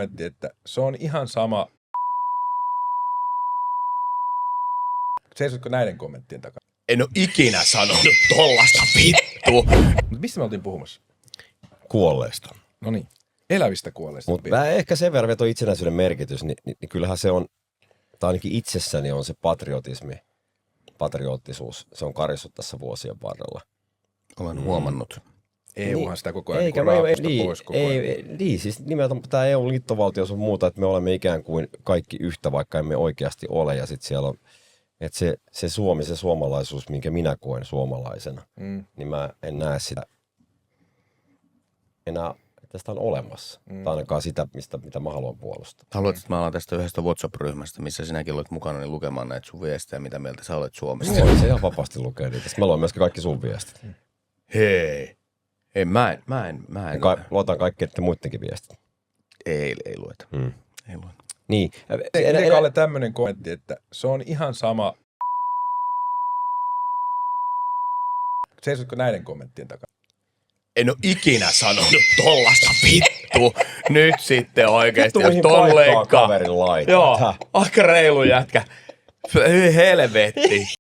kommentti, että se on ihan sama. Seisotko näiden kommenttien takana? En oo ikinä sanonut tollasta vittu. Mutta mistä me oltiin puhumassa? Kuolleista. No niin, elävistä kuolleista. Mutta mä ehkä sen verran veto itsenäisyyden merkitys, niin kyllähän se on, tai ainakin itsessäni on se patriottisuus. Se on karissut tässä vuosien varrella. Olen huomannut. EUhan sitä koko ajan Eikä pois koko ajan. Niin, siis nimenomaan tämä EU-liittovaltio on muuta, että me olemme ikään kuin kaikki yhtä, vaikka emme oikeasti ole. Ja sitten siellä on, että se Suomi, se suomalaisuus, minkä minä koen suomalaisena, niin mä en näe sitä enää, että sitä on olemassa. Tai ainakaan sitä, mitä mä haluan puolustaa. Haluat, että mä alan tästä yhdestä WhatsApp-ryhmästä, missä sinäkin olet mukana, niin lukemaan näitä sun viestejä, mitä mieltä sä olet Suomesta. Joo, se ihan vapaasti lukee niitä. Sitten mä luen myöskin kaikki sun viestit. Hei. Ei, mä en. Luotan kaikki, että muidenkin viestit. Ei lueta. Ei lueta. Niin. Miten Kalle tämmönen kommentti, että se on ihan sama. Seisotko näiden kommenttien takana? En oo ikinä sanonut tollasta vittu. Nyt sitten oikeesti. Vittu, mihin paikkaan kaverin laitat. Joo, aika reilu jätkä. Helvetti.